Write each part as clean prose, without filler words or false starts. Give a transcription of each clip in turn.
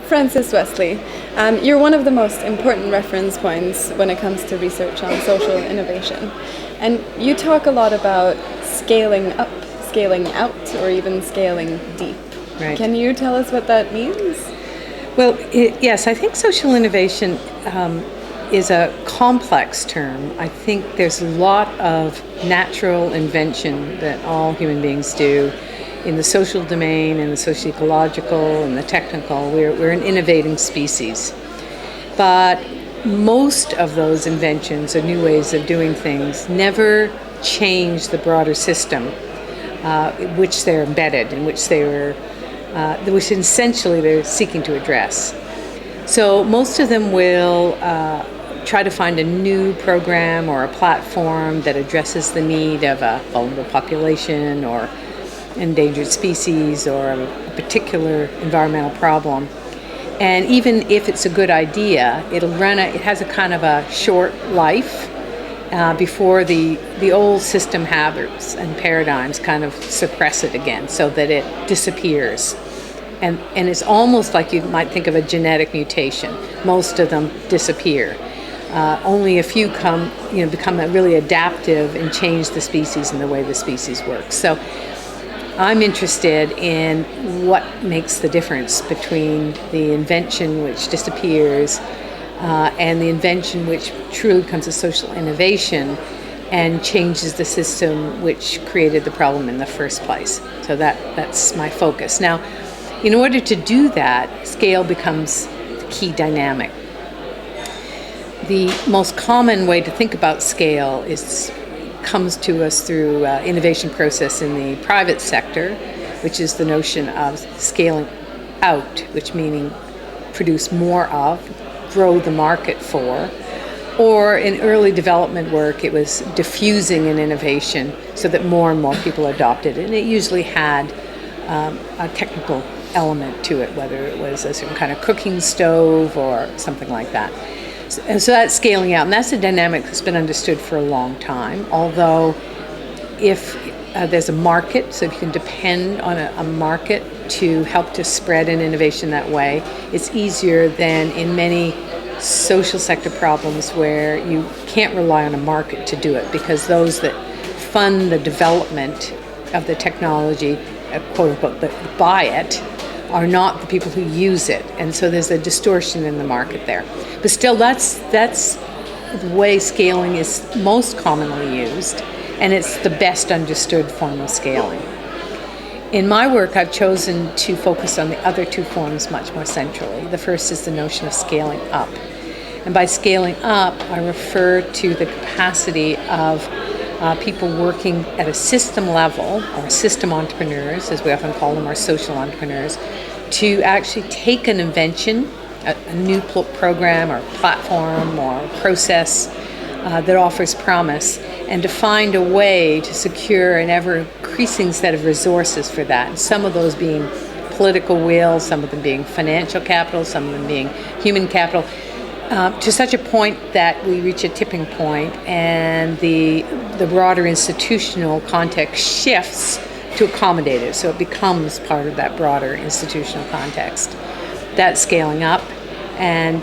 Francis Westley, you're one of the most important reference points when it comes to research on social innovation. And you talk a lot about scaling up, scaling out, or even scaling deep. Right. Can you tell us what that means? Well, yes, I think social innovation is a complex term. I think there's a lot of natural invention that all human beings do in the social domain, in the socio-ecological, and the technical. We're an innovating species. But most of those inventions or new ways of doing things never change the broader system in which they're embedded, in which they were, which essentially they're seeking to address. So most of them will try to find a new program or a platform that addresses the need of a vulnerable population or endangered species or a particular environmental problem. And even if it's a good idea, it has a kind of a short life before the old system habits and paradigms kind of suppress it again so that it disappears. And it's almost like you might think of a genetic mutation. Most of them disappear. Only a few become really adaptive and change the species and the way the species works. So I'm interested in what makes the difference between the invention which disappears and the invention which truly becomes a social innovation and changes the system which created the problem in the first place. So that's my focus. Now, in order to do that, scale becomes the key dynamic. The most common way to think about scale comes to us through innovation process in the private sector, which is the notion of scaling out, which meaning produce more of, grow the market for. Or in early development work, it was diffusing an innovation so that more and more people adopted it. And it usually had a technical element to it, whether it was a certain kind of cooking stove or something like that. And so that's scaling out, and that's a dynamic that's been understood for a long time, although if there's a market, so if you can depend on a market to help to spread an innovation that way, it's easier than in many social sector problems where you can't rely on a market to do it, because those that fund the development of the technology, quote unquote, that buy it, are not the people who use it, and so there's a distortion in the market there. But still, that's the way scaling is most commonly used, and it's the best understood form of scaling. In my work, I've chosen to focus on the other two forms much more centrally. The first is the notion of scaling up, and by scaling up, I refer to the capacity of people working at a system level, or system entrepreneurs, as we often call them, or social entrepreneurs, to actually take an invention, a new program or platform or process that offers promise, and to find a way to secure an ever-increasing set of resources for that. And some of those being political will, some of them being financial capital, some of them being human capital, to such a point that we reach a tipping point and the broader institutional context shifts to accommodate it, so it becomes part of that broader institutional context. That's scaling up. And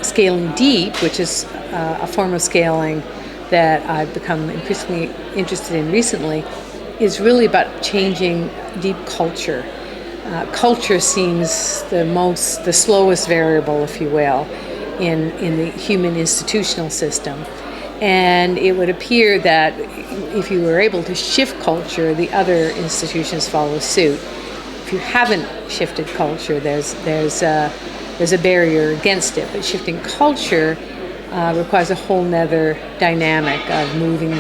scaling deep, which is a form of scaling that I've become increasingly interested in recently, is really about changing deep culture. Culture seems the slowest variable, if you will, in the human institutional system. And it would appear that if you were able to shift culture, the other institutions follow suit. If you haven't shifted culture, there's a barrier against it. But shifting culture requires a whole nother dynamic of moving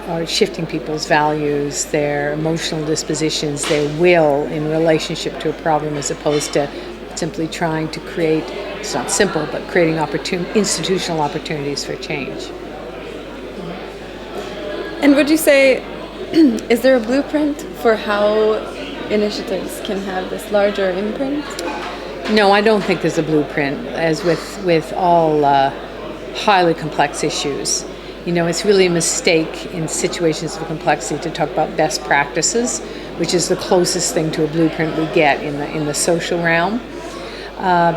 or shifting people's values, their emotional dispositions, their will in relationship to a problem, as opposed to simply trying to create, it's not simple, but creating institutional opportunities for change. And would you say, is there a blueprint for how initiatives can have this larger imprint? No, I don't think there's a blueprint, as with all highly complex issues. It's really a mistake in situations of complexity to talk about best practices, which is the closest thing to a blueprint we get in the social realm.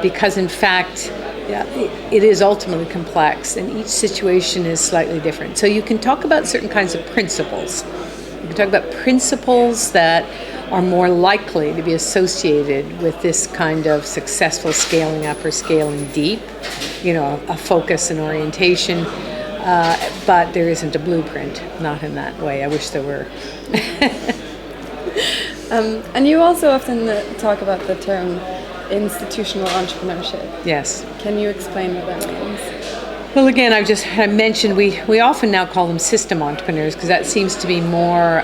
because in fact, it is ultimately complex, and each situation is slightly different. So you can talk about certain kinds of principles. You can talk about principles that are more likely to be associated with this kind of successful scaling up or scaling deep, a focus and orientation, but there isn't a blueprint, not in that way. I wish there were. And you also often talk about the term institutional entrepreneurship. Yes. Can you explain what that means? Well, again, I mentioned we often now call them system entrepreneurs because that seems to be more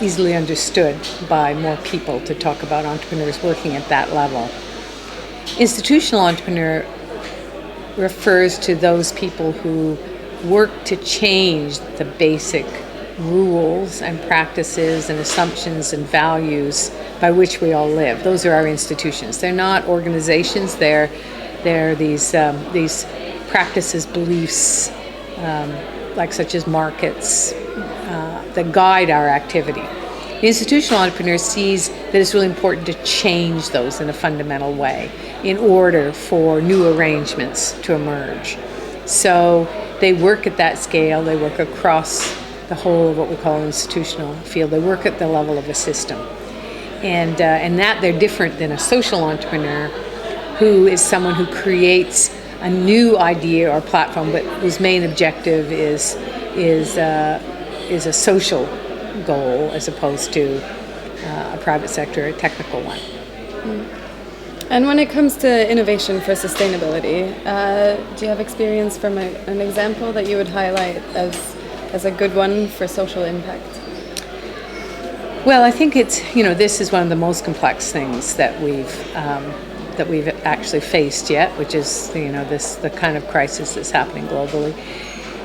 easily understood by more people to talk about entrepreneurs working at that level. Institutional entrepreneur refers to those people who work to change the basic rules and practices and assumptions and values by which we all live. Those are our institutions. They're not organizations. They're these practices, beliefs, such as markets, that guide our activity. The institutional entrepreneur sees that it's really important to change those in a fundamental way in order for new arrangements to emerge. So they work at that scale. They work across the whole of what we call an institutional field. They work at the level of a system. And that they're different than a social entrepreneur, who is someone who creates a new idea or platform, but whose main objective is a social goal as opposed to a private sector, a technical one. And when it comes to innovation for sustainability, do you have experience from an example that you would highlight as a good one for social impact? Well, I think it's, this is one of the most complex things that we've actually faced yet, which is, the kind of crisis that's happening globally.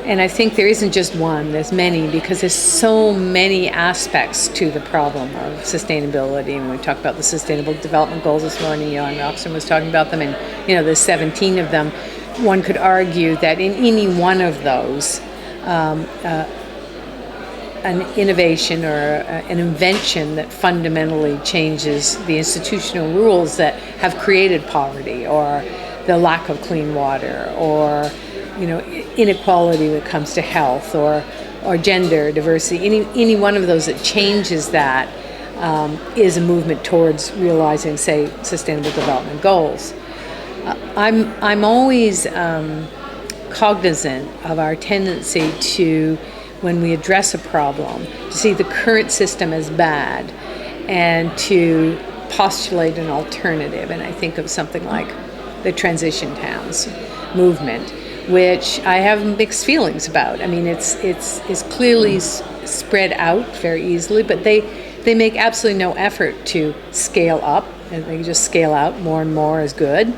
And I think there isn't just one, there's many, because there's so many aspects to the problem of sustainability. And we talked about the Sustainable Development Goals this morning, and Oxford was talking about them, and, there's 17 of them. One could argue that in any one of those, an innovation or an invention that fundamentally changes the institutional rules that have created poverty, or the lack of clean water, or inequality when it comes to health, or gender diversity, any one of those that changes that is a movement towards realizing, say, sustainable development goals. I'm always cognizant of our tendency to, when we address a problem, to see the current system as bad and to postulate an alternative. And I think of something like the transition towns movement, which I have mixed feelings about. I mean, it's clearly spread out very easily, but they make absolutely no effort to scale up, and they just scale out. More and more is good,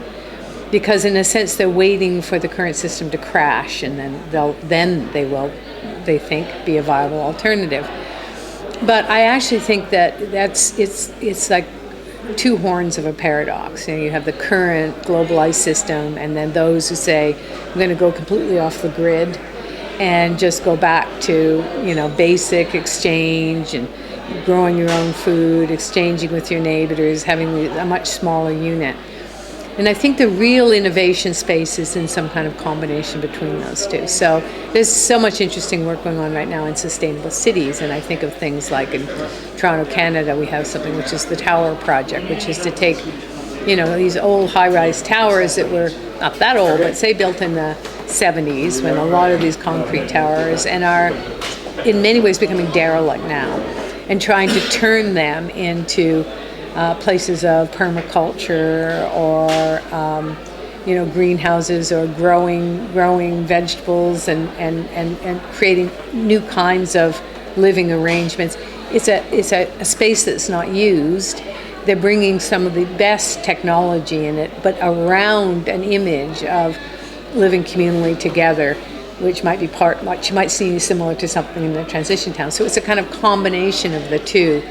because in a sense they're waiting for the current system to crash, and then they will, they think, be a viable alternative. But I actually think that it's like two horns of a paradox. You have the current globalized system, and then those who say, I'm going to go completely off the grid and just go back to, basic exchange and growing your own food, exchanging with your neighbors, having a much smaller unit. And I think the real innovation space is in some kind of combination between those two. So there's so much interesting work going on right now in sustainable cities, and I think of things like in Toronto, Canada, we have something which is the Tower Project, which is to take, these old high-rise towers that were not that old, but say built in the 70s, when a lot of these concrete towers, and are in many ways becoming derelict now, and trying to turn them into places of permaculture, or greenhouses, or growing vegetables, and creating new kinds of living arrangements. It's a space that's not used. They're bringing some of the best technology in it, but around an image of living communally together, which might be which might seem similar to something in the transition town. So it's a kind of combination of the two.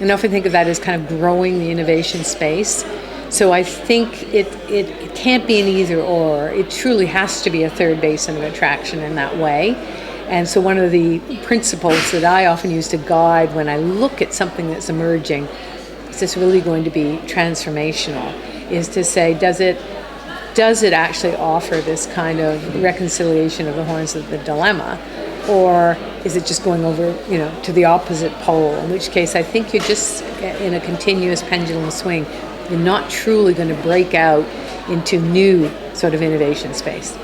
And I often think of that as kind of growing the innovation space. So I think it can't be an either or. It truly has to be a third basin of attraction in that way. And so one of the principles that I often use to guide when I look at something that's emerging is this really going to be transformational? Is to say, does it actually offer this kind of reconciliation of the horns of the dilemma? Or is it just going over, to the opposite pole? In which case, I think you're just in a continuous pendulum swing. You're not truly going to break out into new sort of innovation space.